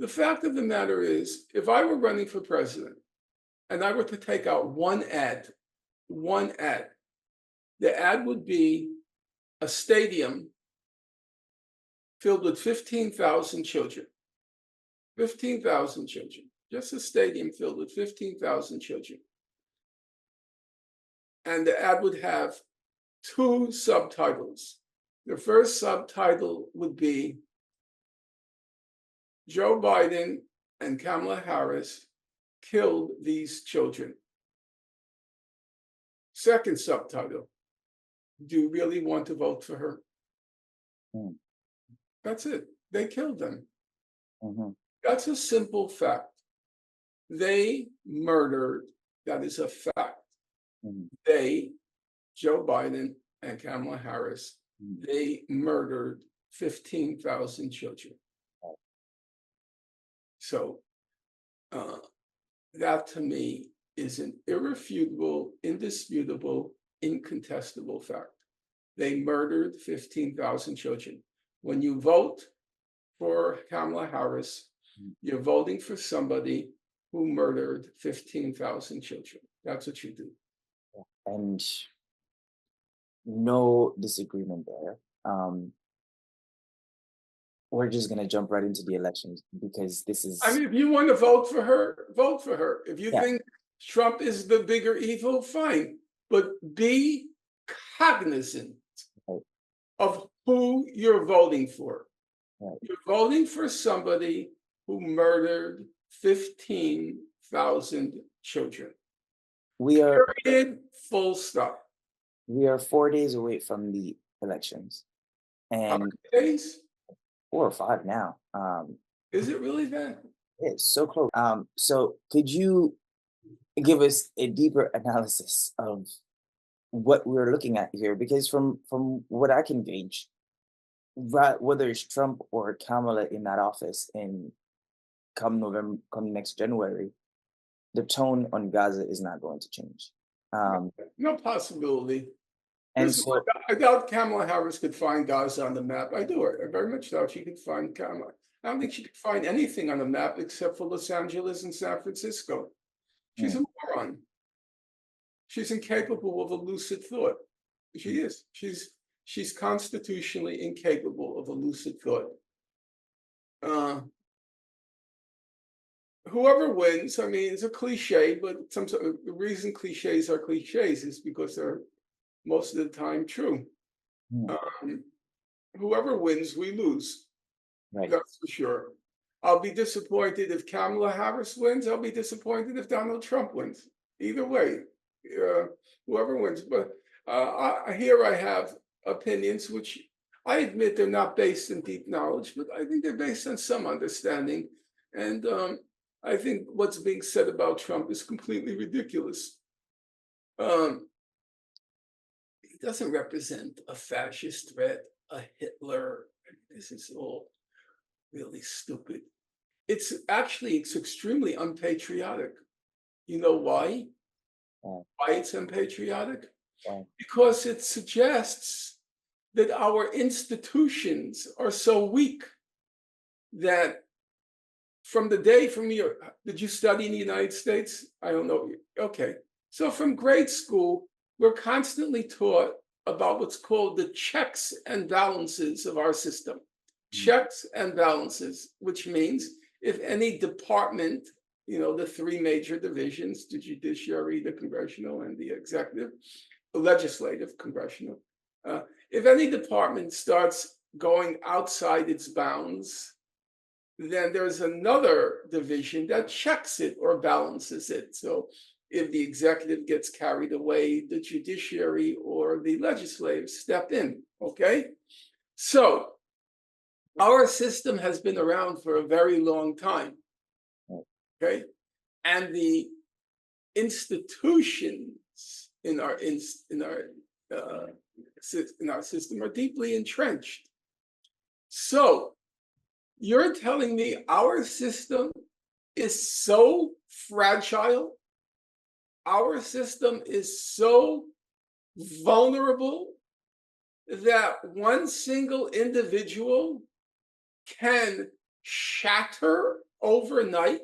The fact of the matter is, if I were running for president and I were to take out one ad, the ad would be a stadium filled with 15,000 children. 15,000 children. Just a stadium filled with 15,000 children. And the ad would have two subtitles. The first subtitle would be Joe Biden and Kamala Harris killed these children. Second subtitle, do you really want to vote for her? Mm. That's it. They killed them. Mm-hmm. That's a simple fact. They murdered, that is a fact. Mm-hmm. They, Joe Biden and Kamala Harris, Mm-hmm. they murdered 15,000 children. So that to me is an irrefutable, indisputable, incontestable fact. They murdered 15,000 children. When you vote for Kamala Harris, you're voting for somebody who murdered 15,000 children. That's what you do. And no disagreement there. We're just gonna jump right into the elections because this is. I mean, if you want to vote for her, vote for her. If you think Trump is the bigger evil, fine. But be cognizant of who you're voting for. Right. You're voting for somebody who murdered 15,000 children. We are. Period. Full stop. We are 4 days away from the elections, How and many days? 4 or 5 now. Is it really that? It's so close. So could you give us a deeper analysis of what we're looking at here? Because from what I can gauge, whether it's Trump or Kamala in that office in come November, come next January, the tone on Gaza is not going to change. No possibility. And Listen, so, I doubt Kamala Harris could find Gaza on the map. I do. I very much doubt she could find Kamala. I don't think she could find anything on the map except for Los Angeles and San Francisco. She's a moron. She's incapable of a lucid thought. She is. She's constitutionally incapable of a lucid thought. Whoever wins, I mean, it's a cliche, but the reason cliches are cliches is because they're most of the time true. Whoever wins, we lose. right. That's for sure. I'll be disappointed if Kamala Harris wins. I'll be disappointed if Donald Trump wins. Either way, whoever wins. But here I have opinions which I admit they're not based in deep knowledge, but I think they're based on some understanding. And I think what's being said about Trump is completely ridiculous. He doesn't represent a fascist threat, a Hitler. This is all really stupid. It's extremely unpatriotic. You know why? Why it's unpatriotic? Because it suggests that our institutions are so weak that did you study in the United States? I don't know. Okay. So from grade school, we're constantly taught about what's called the checks and balances of our system. Checks and balances, which means if any department, the three major divisions, the judiciary, the congressional, and the executive, the legislative, congressional, if any department starts going outside its bounds, then there's another division that checks it or balances it. So if the executive gets carried away, the judiciary or the legislative step in, okay? So our system has been around for a very long time, okay? And the institutions in our system are deeply entrenched. So you're telling me our system is so fragile, our system is so vulnerable that one single individual can shatter overnight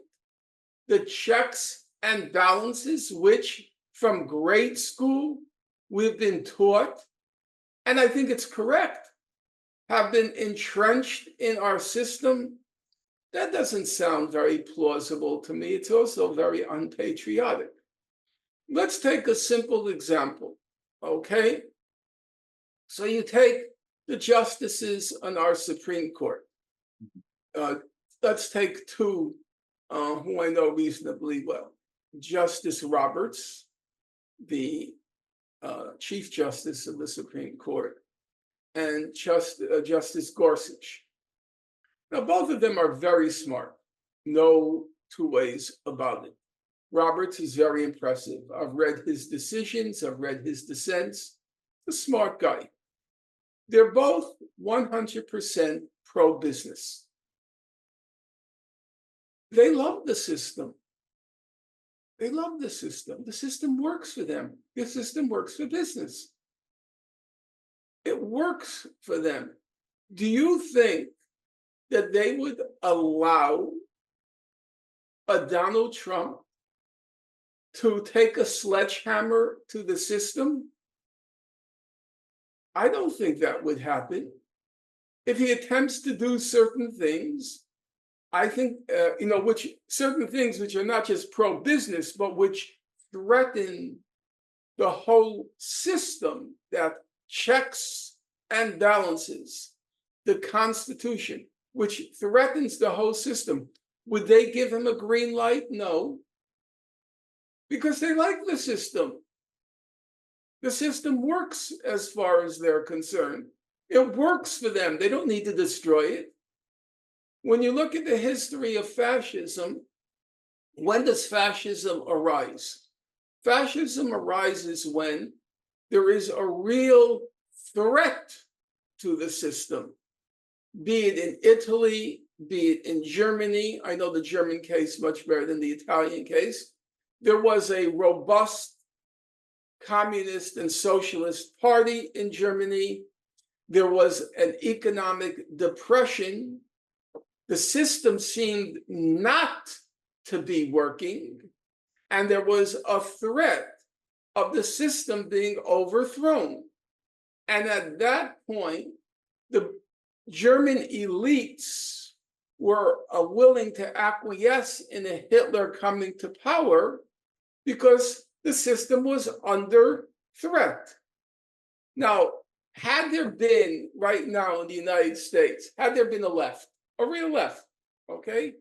the checks and balances, which from grade school we've been taught, and I think it's correct, have been entrenched in our system. That doesn't sound very plausible to me. It's also very unpatriotic. Let's take a simple example, okay? So you take the justices on our Supreme Court. Uh, let's take two who I know reasonably well. Justice Roberts, the Chief Justice of the Supreme Court, and Justice Gorsuch. Now, both of them are very smart. No two ways about it. Roberts is very impressive. I've read his decisions, I've read his dissents. He's a smart guy. They're both 100% pro-business. They love the system. They love the system. The system works for them. The system works for business. It works for them. Do you think that they would allow a Donald Trump to take a sledgehammer to the system? I don't think that would happen. If he attempts to do certain things, I think, which certain things which are not just pro-business, but which threaten the whole system that checks and balances the Constitution, which threatens the whole system. Would they give him a green light? No, because they like the system. The system works as far as they're concerned. It works for them. They don't need to destroy it. When you look at the history of fascism, when does fascism arise? Fascism arises when there is a real threat to the system, be it in Italy, be it in Germany. I know the German case much better than the Italian case. There was a robust communist and socialist party in Germany. There was an economic depression. The system seemed not to be working, and there was a threat of the system being overthrown. And at that point, the German elites were willing to acquiesce in a Hitler coming to power because the system was under threat. Now, had there been right now in the United States, had there been a real left, okay,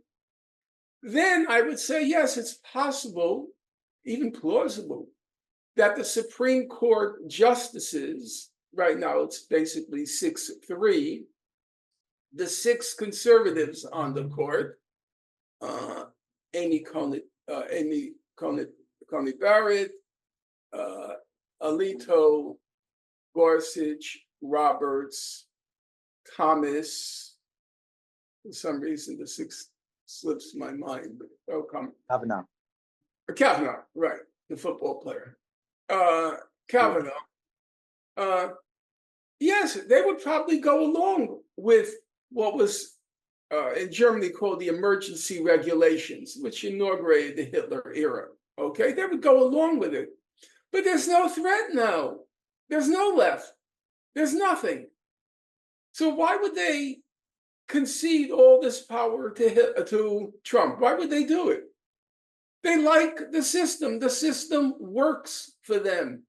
then I would say, yes, it's possible, even plausible, that the Supreme Court justices, right now it's basically 6-3, the 6 conservatives on the court, Amy Coney Barrett, Alito, Gorsuch, Roberts, Thomas. For some reason, the 6th slips my mind, but they'll come. Kavanaugh, right, the football player. Kavanaugh. Yes, they would probably go along with what was in Germany called the emergency regulations, which inaugurated the Hitler era. Okay, they would go along with it. But there's no threat now. There's no left. There's nothing. So why would they concede all this power to Trump? Why would they do it? They like the system. The system works for them.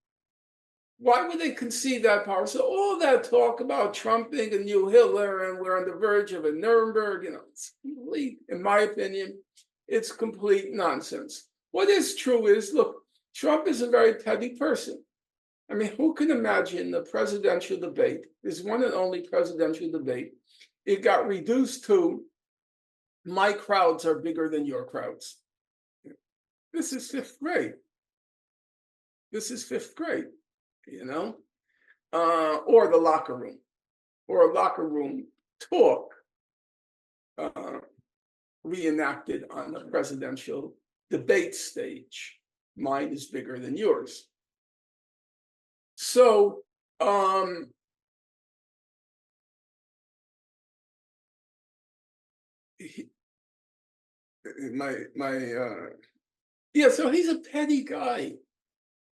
Why would they concede that power? So all that talk about Trump being a new Hitler and we're on the verge of a Nuremberg, it's complete, in my opinion, it's complete nonsense. What is true is, look, Trump is a very petty person. I mean, who can imagine the presidential debate, this one and only presidential debate, it got reduced to, my crowds are bigger than your crowds. This is 5th grade. This is 5th grade, or the locker room, or a locker room talk reenacted on the presidential debate stage. Mine is bigger than yours. So, Yeah, so he's a petty guy.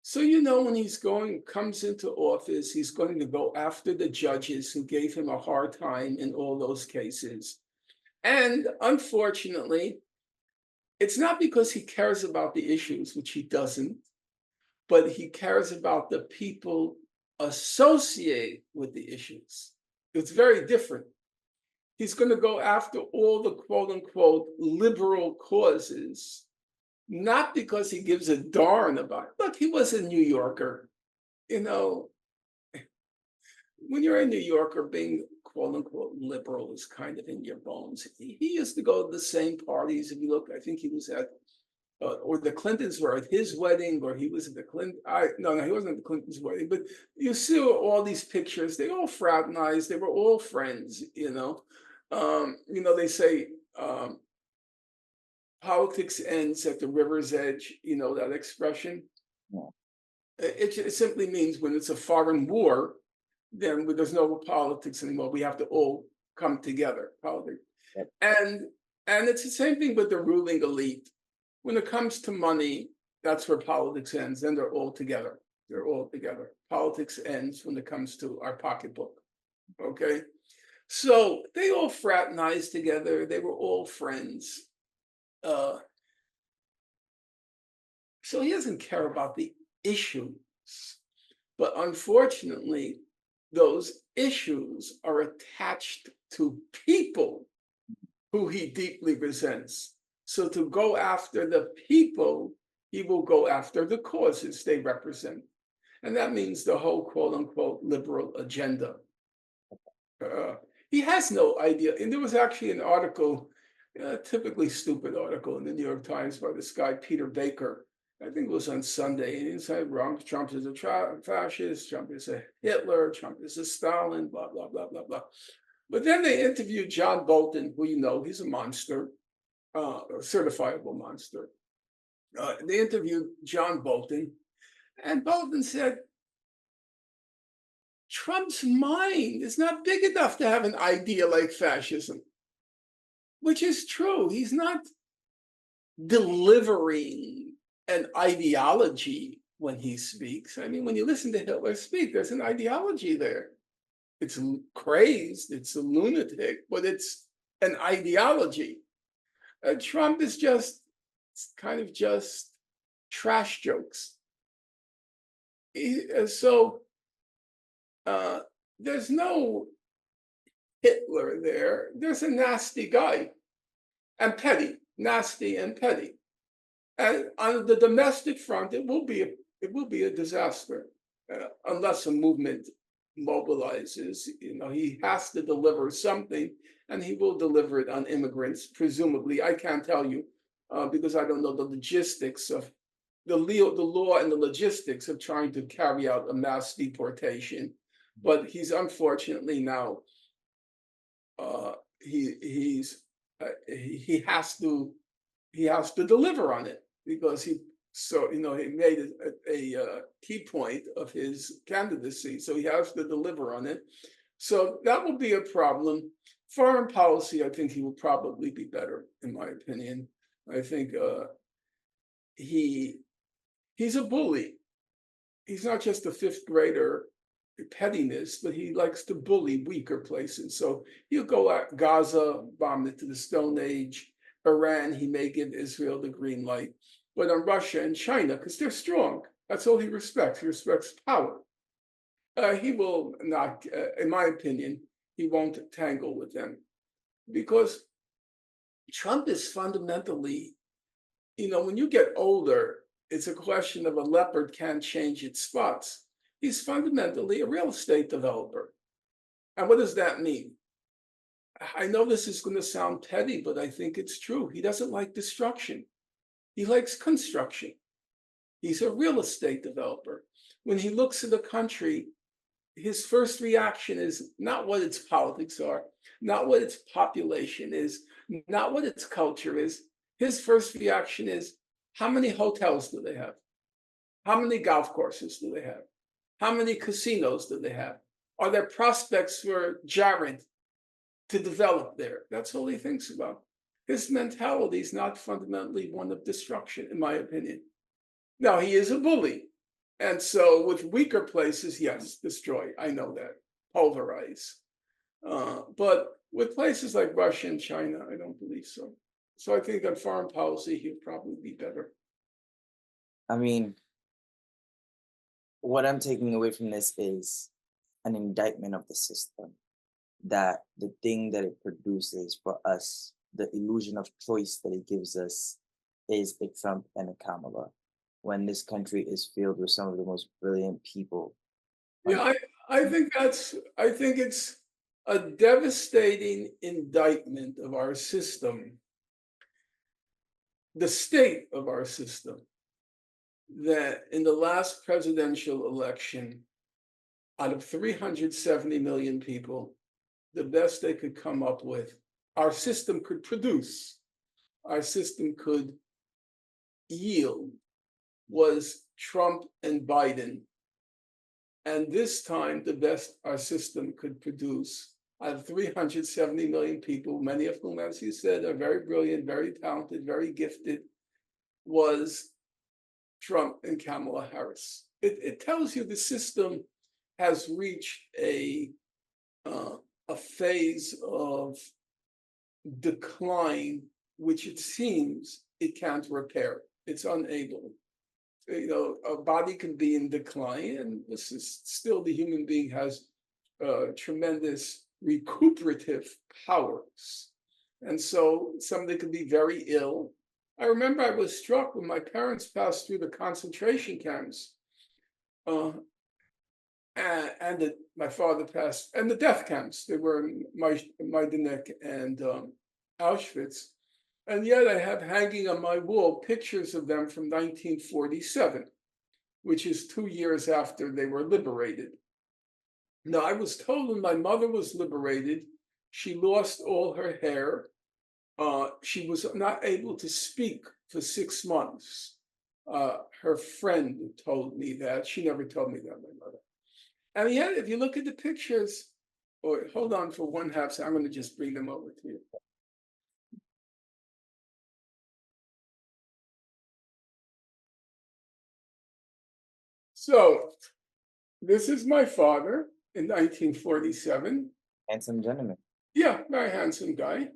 So when he's comes into office, he's going to go after the judges who gave him a hard time in all those cases. And unfortunately, it's not because he cares about the issues, which he doesn't, but he cares about the people associated with the issues. It's very different. He's going to go after all the quote unquote liberal causes, not because he gives a darn about it. Look, he was a New Yorker. You know, when you're a New Yorker, being quote unquote liberal is kind of in your bones. He used to go to the same parties. If you look, I think he was at, or the Clintons were at his wedding, or he was at the Clinton. No, he wasn't at the Clintons' wedding. But you see all these pictures. They all fraternized. They were all friends. They say politics ends at the river's edge. You know that expression. Yeah. It simply means when it's a foreign war, then there's no politics anymore. We have to all come together. Politics, Yep. and it's the same thing with the ruling elite. When it comes to money, that's where politics ends. Then they're all together. They're all together. Politics ends when it comes to our pocketbook. Okay, so they all fraternized together. They were all friends. Uh, so he doesn't care about the issues. But unfortunately, those issues are attached to people who he deeply resents. So to go after the people, he will go after the causes they represent. And that means the whole quote unquote liberal agenda. Uh, he has no idea. And there was actually an article, a typically stupid article in the New York Times by this guy, Peter Baker. I think it was on Sunday. And he said, Trump is a fascist, Trump is a Hitler, Trump is a Stalin, blah, blah, blah, blah, blah. But then they interviewed John Bolton, who he's a monster, a certifiable monster. They interviewed John Bolton, and Bolton said, Trump's mind is not big enough to have an idea like fascism, which is true. He's not delivering an ideology when he speaks. I mean, when you listen to Hitler speak, there's an ideology there. It's crazed, it's a lunatic, but it's an ideology. Trump is just trash jokes. So there's no Hitler there. There's a nasty guy and petty, nasty and petty. And on the domestic front, it will be a disaster unless a movement mobilizes. He has to deliver something, and he will deliver it on immigrants, presumably. I can't tell you because I don't know the logistics of the law and the logistics of trying to carry out a mass deportation. But he's unfortunately now he has to deliver on it because he made a key point of his candidacy, so he has to deliver on it. So that will be a problem. Foreign policy, I think he will probably be better, in my opinion. I think he's a bully. He's not just a fifth grader pettiness, but he likes to bully weaker places. So he'll go at Gaza, bomb it to the Stone Age. Iran, he may give Israel the green light. But on Russia and China, because they're strong, that's all he respects. He respects power. He will not, in my opinion, he won't tangle with them. Because Trump is fundamentally, when you get older, it's a question of a leopard can't change its spots. He's fundamentally a real estate developer. And what does that mean? I know this is going to sound petty, but I think it's true. He doesn't like destruction. He likes construction. He's a real estate developer. When he looks at the country, his first reaction is not what its politics are, not what its population is, not what its culture is. His first reaction is, how many hotels do they have? How many golf courses do they have? How many casinos do they have? Are there prospects for Jared to develop there? That's all he thinks about. his mentality is not fundamentally one of destruction, in my opinion. Now, he is a bully. And so with weaker places, yes, destroy. I know that. Pulverize. But with places like Russia and China, I don't believe so. So I think on foreign policy, he'd probably be better. I mean, what I'm taking away from this is an indictment of the system, that the thing that it produces for us, the illusion of choice that it gives us, is a Trump and a Kamala, when this country is filled with some of the most brilliant people Yeah, on I think it's a devastating indictment of our system, the state of our system, that in the last presidential election, out of 370 million people, the best they could come up with, our system could produce, our system could yield, was Trump and Biden. And this time, the best our system could produce out of 370 million people, many of whom, as you said, are very brilliant, very talented, very gifted, was Trump and Kamala Harris. It tells you the system has reached a phase of decline, which it seems it can't repair. It's unable. A body can be in decline, and this is still the human being has tremendous recuperative powers. And so somebody could be very ill. I remember I was struck when my parents passed through the concentration camps, uh, my father passed, and the death camps. They were in Majdanek and Auschwitz. And yet I have hanging on my wall pictures of them from 1947, which is 2 years after they were liberated. Now, I was told when my mother was liberated, she lost all her hair. She was not able to speak for 6 months. Her friend told me that. She never told me that, my mother. And yet, if you look at the pictures, or hold on for one half second, I'm going to just bring them over to you. So, this is my father in 1947. handsome gentlemen. Yeah, very handsome guy.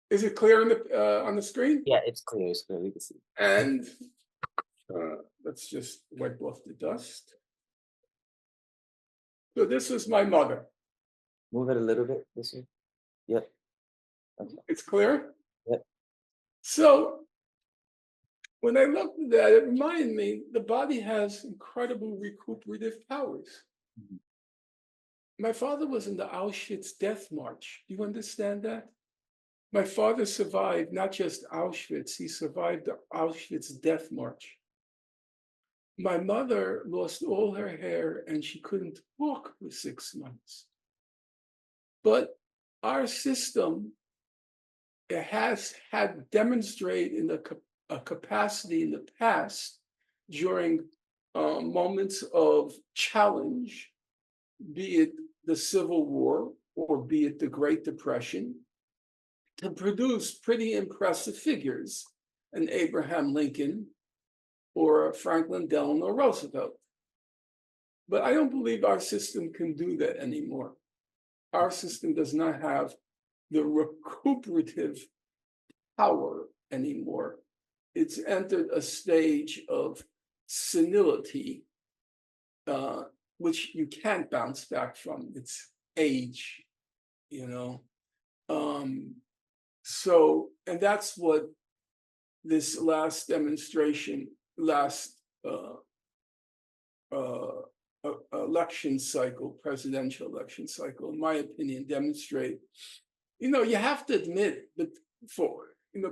Is it clear on the screen? Yeah, it's clear. It's clear. We can see. And let's just wipe off the dust. So this is my mother. Move it a little bit this way. Yep. Okay. It's clear? Yep. So when I looked at that, it reminded me the body has incredible recuperative powers. Mhm. My father was in the Auschwitz death march. Do you understand that? My father survived not just Auschwitz, he survived the Auschwitz death march. My mother lost all her hair and she couldn't walk for 6 months. But our system has had demonstrated a capacity in the past during moments of challenge, be it the Civil War or be it the Great Depression, to produce pretty impressive figures, an Abraham Lincoln or a Franklin Delano Roosevelt. But I don't believe our system can do that anymore. Our system does not have the recuperative power anymore. It's entered a stage of senility, which you can't bounce back from. It's age, you know. And that's what this last demonstration, last uh, election cycle, presidential election cycle, in my opinion, demonstrate. You have to admit that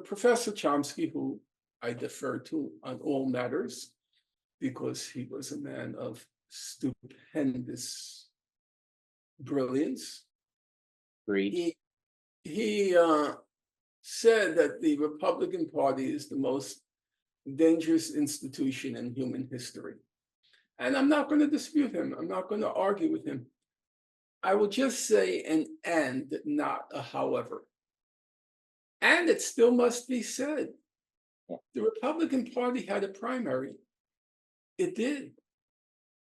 Professor Chomsky, who I defer to on all matters, because he was a man of stupendous brilliance. Agreed. He said that the Republican Party is the most dangerous institution in human history. And I'm not going to dispute him. I'm not going to argue with him. I will just say an and, not a however. And it still must be said, Yeah. the Republican Party had a primary. It did.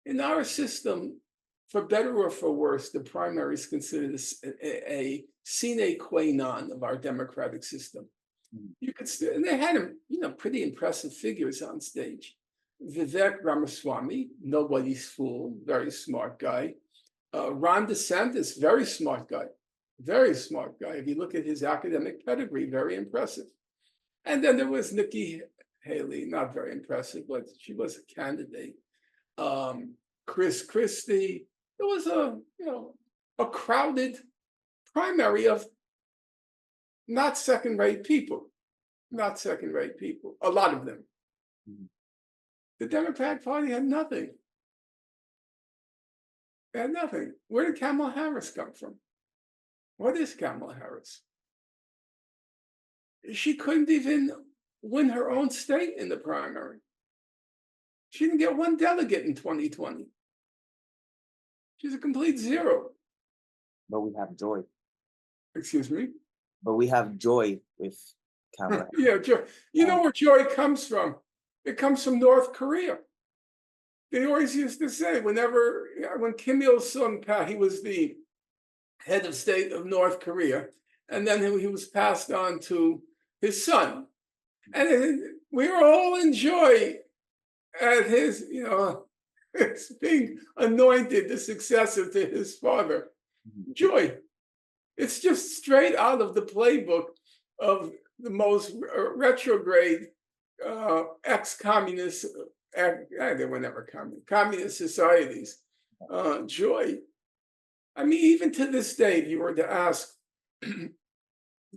In our system, for better or for worse, the primary is considered a sine qua non of our democratic system. Mhm. You could still, and they had him, pretty impressive figures on stage. Vivek Ramaswamy, nobody's fool, very smart guy. Ron DeSantis, very smart guy, very smart guy. If you look at his academic pedigree, very impressive. And then there was Nikki Haley, not very impressive, but she was a candidate. Um, Chris Christie. It was a crowded primary of not second-rate people, not second-rate people. A lot of them. Mhm. The Democratic Party had nothing. They had nothing. Where did Kamala Harris come from? What is Kamala Harris? She couldn't even win her own state in the primary. She didn't get one delegate in 2020. She's a complete zero. But we have joy. Excuse me. But we have joy with Kamala. Yeah, joy. You know Um, where joy comes from? It comes from North Korea. They always used to say, when Kim Il Sung, he was the head of state of North Korea, and then he was passed on to his son, and we were all in joy at his, his being anointed the successor to his father. mhm. Joy. It's just straight out of the playbook of the most retrograde ex-communist, they were never communist societies. Joy. I mean, even to this day, if you were to ask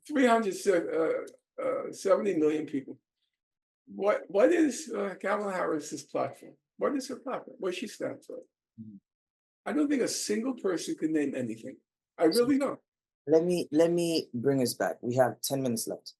370 million people, what is Kamala Harris's platform? What is her platform? What she stands for? Mhm. I don't think a single person could name anything. I So really don't. let me bring us back. We have 10 minutes left.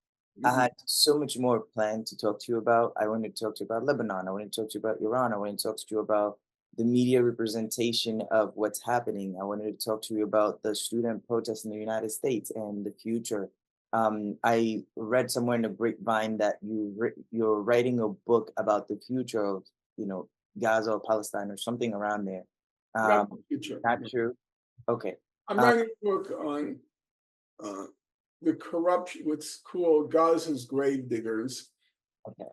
I Mhm. had so much more planned to talk to you about. I wanted to talk to you about Lebanon. I wanted to talk to you about Iran. I wanted to talk to you about the media representation of what's happening. I wanted to talk to you about the student protests in the United States and the future. I read somewhere in the grapevine that you're writing a book about the future of, you know, Gaza or Palestine or something around there. Not Um, the future. not true. Okay. I'm Uh, writing a book on uh, the corruption, what's called Gaza's grave diggers, okay.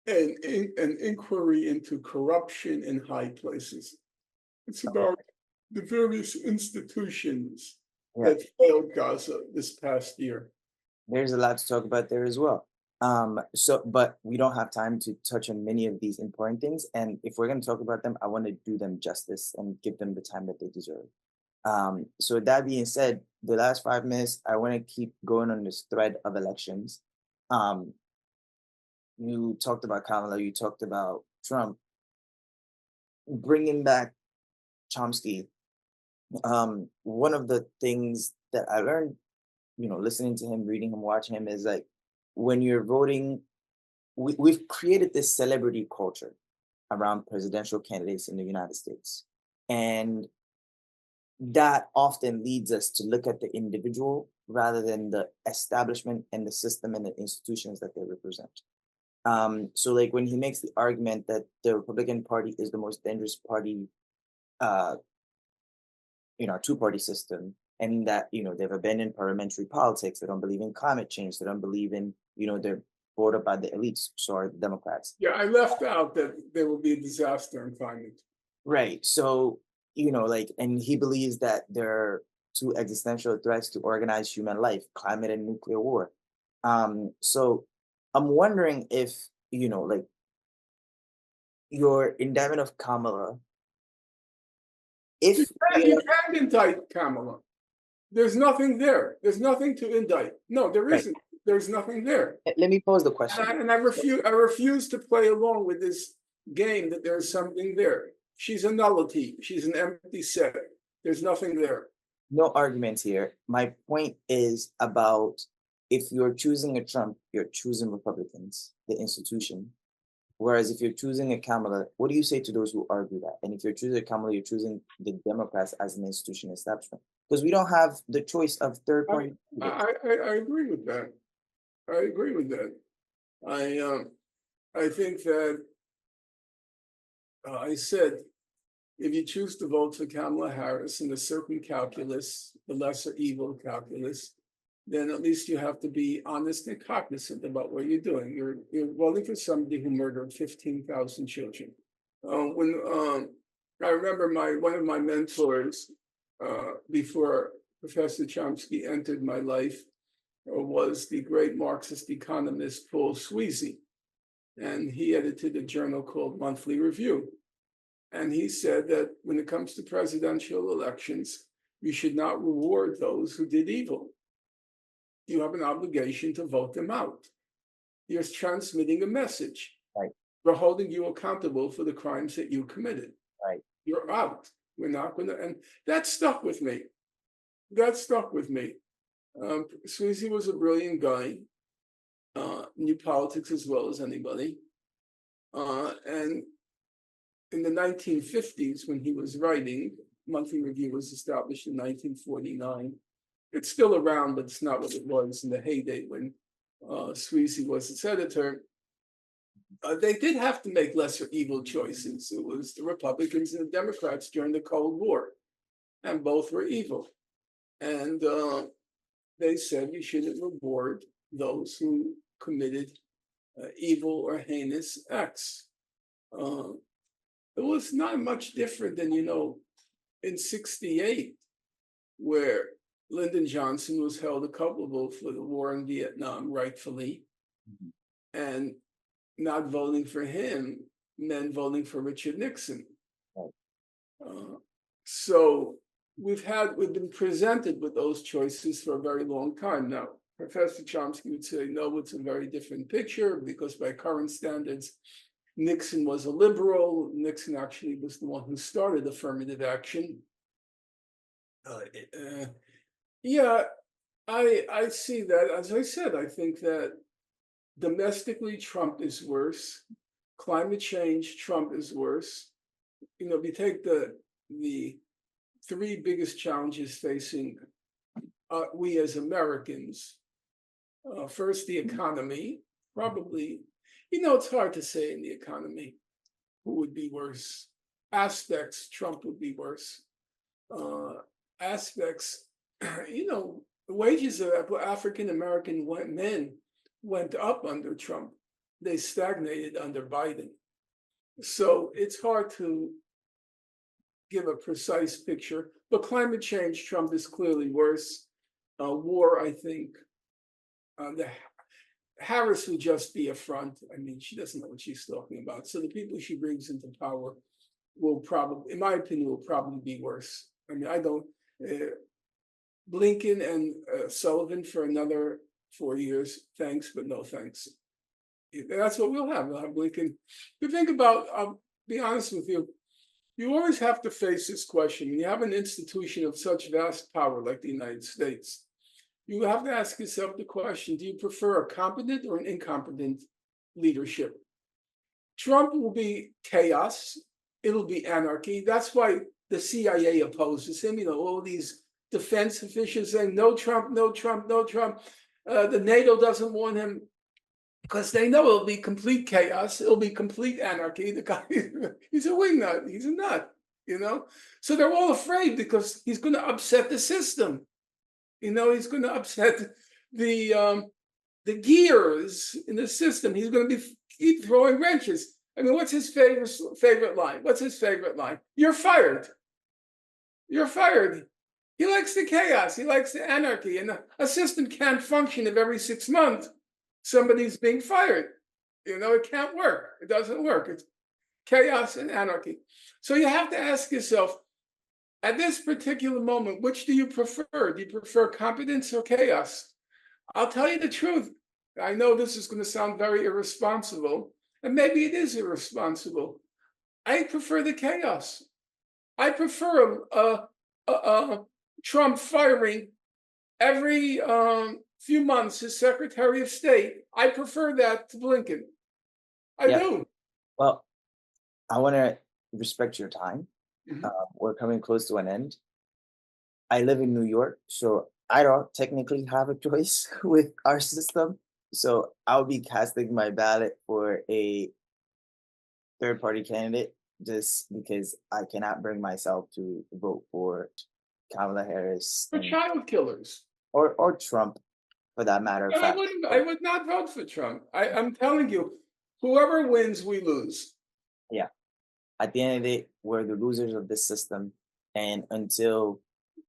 and an inquiry into corruption in high places. It's Okay. about the various institutions Yeah. that failed Gaza this past year. There's a lot to talk about there as well. But we don't have time to touch on many of these important things. And if we're going to talk about them, I want to do them justice and give them the time that they deserve. So with that being said, the last 5 minutes, I want to keep going on this thread of elections. Um, you talked about Kamala, you talked about Trump, bringing back Chomsky. One of the things that I learned, listening to him, reading him, watching him, is like when you're voting, we've created this celebrity culture around presidential candidates in the United States. And that often leads us to look at the individual rather than the establishment and the system and the institutions that they represent. So, like when he makes the argument that the Republican Party is the most dangerous party, uh, two-party system, and that they've abandoned parliamentary politics, they don't believe in climate change, they don't believe in they're brought up by the elites, sorry, the Democrats. Yeah, I left out that there will be a disaster in climate. Right. So, and he believes that there are two existential threats to organized human life, climate and nuclear war. So I'm wondering if, your indictment of Kamala, You if can't, you can't indict Kamala. There's nothing there. There's nothing to indict. No, there right, isn't. There's nothing there. let me pose the And I, question. and I refuse. I refuse to play along with this game that there's something there. She's a nullity. She's an empty set. There's nothing there. No arguments here. My point is about if you're choosing a Trump, you're choosing Republicans, the institution. Whereas if you're choosing a Kamala, what do you say to those who argue that? And if you're choosing a Kamala, you're choosing the Democrats as an institution establishment. Because we don't have the choice of third I, party candidates. I agree with that. I agree with that. I I think that I said if you choose to vote for Kamala Harris in a certain calculus, the lesser evil calculus, then at least you have to be honest and cognizant about what you're doing. You're voting for somebody who murdered 15,000 children. When I remember one of my mentors before Professor Chomsky entered my life was the great Marxist economist Paul Sweezy, and he edited a journal called Monthly Review. And he said that when it comes to presidential elections, you should not reward those who did evil. You have an obligation to vote them out. You're transmitting a message. Right, We're holding you accountable for the crimes that you committed. right. You're out. We're not going to, and that stuck with me. That stuck with me. Sweezy was a brilliant guy, knew politics as well as anybody. And in the 1950s, when he was writing, Monthly Review was established in 1949. It's still around, but it's not what it was in the heyday when Sweezy was its editor. They did have to make lesser evil choices. It was the Republicans and the Democrats during the Cold War, and both were evil. And they said you shouldn't reward those who committed evil or heinous acts. It was not much different than, in 68, where Lyndon Johnson was held accountable for the war in Vietnam, rightfully, Mhm. and not voting for him meant voting for Richard Nixon. Right. Uh, so we've been presented with those choices for a very long time now. Professor Chomsky would say, no, it's a very different picture because by current standards, Nixon was a liberal. Nixon actually was the one who started affirmative action. Yeah, I see that. As I said, I think that domestically, Trump is worse. Climate change, Trump is worse. If you take the three biggest challenges facing we as Americans, first, the economy, probably, it's hard to say in the economy who would be worse. Aspects, Trump would be worse. Aspects, the wages of African American men went up under Trump. They stagnated under Biden. So it's hard to give a precise picture. But climate change, Trump is clearly worse. War, I think, the Harris would just be a front. I mean, she doesn't know what she's talking about. So the people she brings into power will probably, in my opinion, will probably be worse. I mean, I don't. Blinken and Sullivan for another 4 years. Thanks, but no thanks. That's what we'll have. We'll have Blinken. You think about. I'll be honest with you. You always have to face this question. When you have an institution of such vast power like the United States, you have to ask yourself the question: do you prefer a competent or an incompetent leadership? Trump will be chaos. It'll be anarchy. That's why the CIA opposes him. All these defense officials saying, no Trump, no Trump, no Trump. The NATO doesn't want him because they know it'll be complete chaos. It'll be complete anarchy. The guy, he's a wingnut. He's a nut. So they're all afraid because he's going to upset the system. He's going to upset the gears in the system. He's going to keep throwing wrenches. I mean, what's his favorite line? What's his favorite line? You're fired. You're fired. He likes the chaos. He likes the anarchy. And a system can't function if every 6 months somebody's being fired. It can't work. It doesn't work. It's chaos and anarchy. So you have to ask yourself, at this particular moment, which do you prefer? Do you prefer competence or chaos? I'll tell you the truth. I know this is going to sound very irresponsible, and maybe it is irresponsible. I prefer the chaos. I prefer Trump firing every few months his Secretary of State. I prefer that to Blinken. I Yeah. do. Well, I want to respect your time. Mhm. We're coming close to an end. I live in New York, so I don't technically have a choice with our system. So I'll be casting my ballot for a third party candidate just because I cannot bring myself to vote for Kamala Harris For and child killers. or Trump for that matter of I fact. wouldn't. I But would not vote for Trump. I'm telling you, whoever wins, we lose. yeah, at the end of the day, we're the losers of this system. And until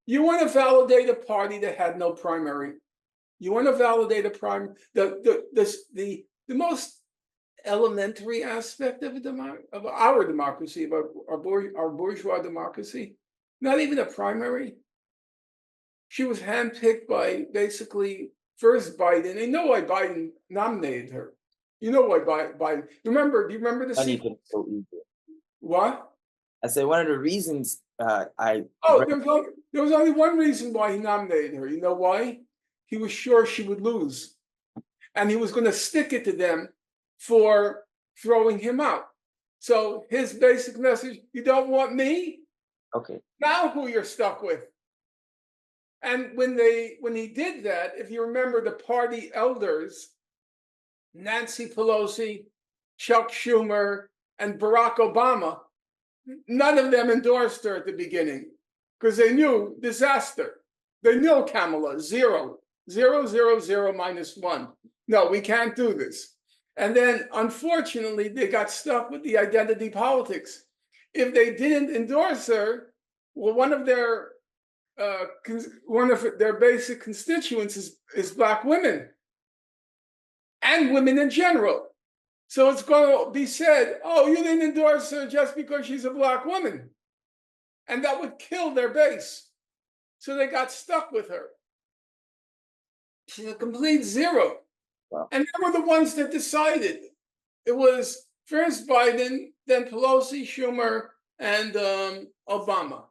You want to validate a party that had no primary. You want to validate a prime the most elementary aspect of of our democracy, of our bourgeois democracy. Not even a primary. She was handpicked by basically first Biden. And you know why Biden nominated her. You know why Biden. Remember? Do you remember the money sequence? can so easy. What? I said one of the reasons I Oh, read, there was only one reason why he nominated her. You know why? He was sure she would lose, and he was going to stick it to them for throwing him out. So his basic message: you don't want me? okay, Now who you're stuck with? And when he did that, if you remember the party elders, Nancy Pelosi, Chuck Schumer, and Barack Obama, none of them endorsed her at the beginning because they knew disaster. They knew Kamala, zero, zero, zero, zero, minus one. No, we can't do this. And then, unfortunately, they got stuck with the identity politics. If they didn't endorse her, well, one of their basic constituents is Black women and women in general. So it's going to be said, oh, you didn't endorse her just because she's a Black woman. And that would kill their base. So they got stuck with her. She's a complete zero. well, And they were the ones that decided. It was first Biden, then Pelosi, Schumer, and Obama.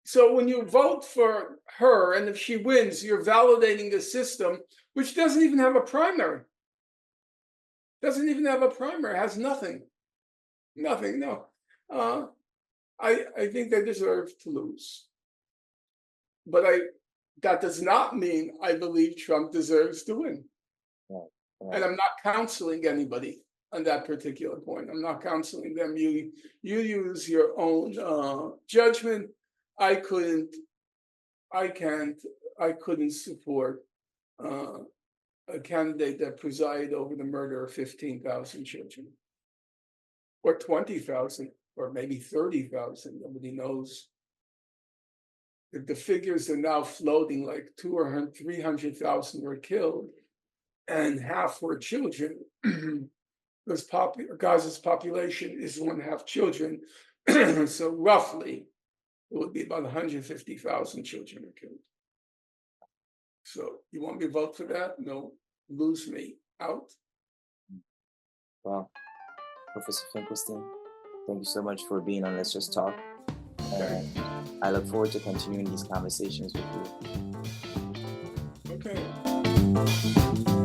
So when you vote for her, and if she wins, you're validating the system, which doesn't even have a primary. Doesn't even have a primary. Has nothing. Nothing. No. Uh, I think they deserve to lose. But that does not mean I believe Trump deserves to win. right, And right. I'm not counseling anybody on that particular point. I'm not counseling them. You use your own judgment. I couldn't. I can't. I couldn't support a candidate that presided over the murder of 15,000 children, or 20,000, or maybe 30,000. Nobody knows. The figures are now floating like 200 or 300,000 were killed, and half were children. Because Gaza's population is 1/2 children, so roughly it would be about 150,000 children are killed. So you want me to vote for that? No, lose me out. Well, Professor Finkelstein, thank you so much for being on Let's Just Talk. Okay. And I look forward to continuing these conversations with you. Okay.